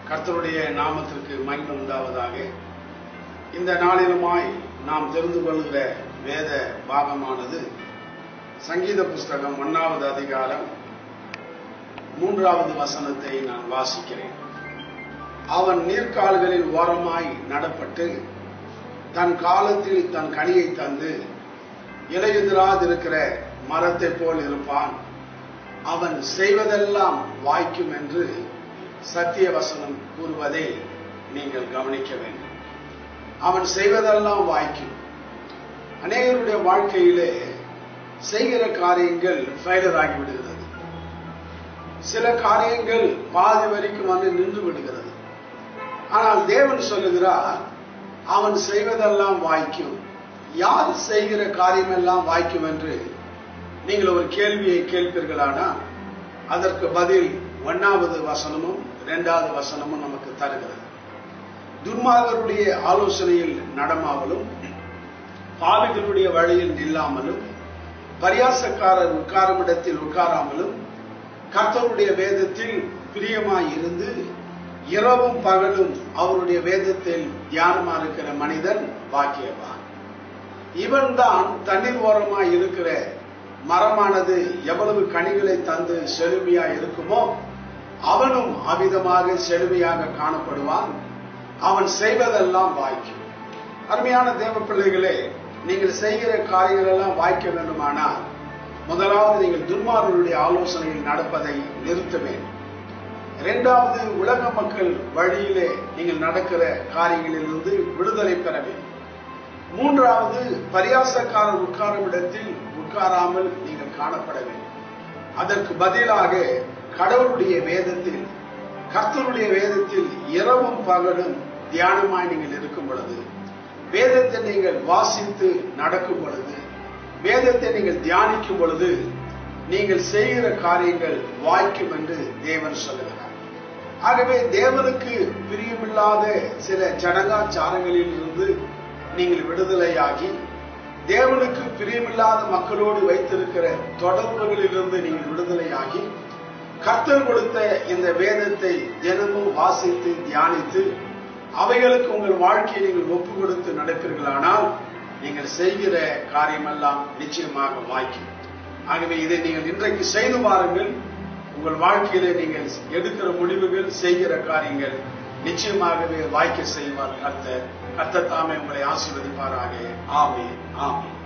கர்த்தருடைய நாமத்திற்கு மகிமை உண்டாவதாக. இந்த நாளிலுமாய் நாம் தெரிந்து கொள்கிற வேத பாகமானது சங்கீத புஸ்தகம் 1வது அதிகாரம் 3வது வசனத்தை நான் வாசிக்கிறேன். அவன் நீர்க்கால்களில் ஓரமாய் நடப்பட்டு தன் காலத்தில் தன் கனியை தந்து இலையுதிராதிருக்கிற மரத்தை போல் இருப்பான். அவன் செய்வதெல்லாம் வாய்க்கும் என்று சத்திய வசனம் கூறுவதை நீங்கள் கவனிக்க வேண்டும். அவன் செய்வதெல்லாம் வாய்க்கும். அநேகருடைய வாழ்க்கையிலே செய்கிற காரியங்கள் ஃபெயிலியர் ஆகிவிடுகிறது. சில காரியங்கள் பாதி வரைக்கும் வந்து நின்று விடுகிறது. ஆனால் தேவன் சொல்லுகிறார், அவன் செய்வதெல்லாம் வாய்க்கும். யார் செய்கிற காரியமெல்லாம் வாய்க்கும் என்று நீங்கள் ஒரு கேள்வியை கேட்பீர்களானால் அதற்கு பதில் 1வது வசனமும் 2வது வசனமும் நமக்கு தருகிறது. துன்மார்க்கருடைய ஆலோசனையில் நடமாமலும் பாவிகளுடைய வழியில் நில்லாமலும் பரியாசக்காரர் உட்காரும் இடத்தில் உட்காராமலும் கர்த்தருடைய வேதத்தில் பிரியமாய் இருந்து இரவும் பகலும் அவருடைய வேதத்தில் தியானமா இருக்கிற மனிதன் பாக்கியவான். இவன் தான் தண்ணீர் ஓரமாய் இருக்கிற மரமானது எவ்வளவு கனிகளை தந்து செழுமையாக இருக்குமோ அவனும் அவ்விதமாக செழுமையாக காணப்படுவான். அவன் செய்வதெல்லாம் வாய்க்கும். அருமையான தேவ பிள்ளைகளே, நீங்கள் செய்கிற காரியங்கள் எல்லாம் வாய்க்க வேண்டுமானால் முதலாவது நீங்கள் துன்மார்க்கருடைய ஆலோசனையில் நடப்பதை நிறுத்த வேண்டும். 2வது உலக மக்கள் வழியிலே நீங்கள் நடக்கிற காரியங்களிலிருந்து விடுதலை பெற வேண்டும். 3வது பரியாசக்காரர் உட்காரும் இடத்தில் உட்காராமல் நீங்கள் காணப்பட வேண்டும். அதற்கு பதிலாக கடவுளுடைய வேதத்தில் கர்த்தருடைய வேதத்தில் இரவும் பகலும் தியானமாய் நீங்கள் இருக்கும் பொழுது, வேதத்தை நீங்கள் வாசித்து நடக்கும் பொழுது, வேதத்தை நீங்கள் தியானிக்கும் பொழுது நீங்கள் செய்கிற காரியங்கள் வாய்க்கும் என்று தேவன் சொல்லுகிறார். ஆகவே தேவனுக்கு பிரியமில்லாத சில சடங்காச்சாரங்களில் இருந்து நீங்கள் விடுதலையாகி தேவனுக்கு பிரியமில்லாத மக்களோடு வைத்திருக்கிற தொடர்புகளிலிருந்து நீங்கள் விடுதலையாகி கர்த்தர் கொடுத்த இந்த வேதத்தை தினமும் வாசித்து தியானித்து அவைகளுக்கு உங்கள் வாழ்க்கையை நீங்கள் ஒப்பு கொடுத்து நடப்பீர்களானால் நீங்கள் செய்கிற காரியமெல்லாம் நிச்சயமாக வாய்க்கும். ஆகவே இதை நீங்கள் இன்றைக்கு செய்து பாருங்கள். உங்கள் வாழ்க்கையிலே நீங்கள் எடுக்கிற முடிவுகள், செய்கிற காரியங்கள் நிச்சயமாகவே வாய்க்க செய்வார் கர்த்தர். கர்த்தர் தாமே உங்களை ஆசீர்வதிப்பாராக. ஆமென், ஆமென்.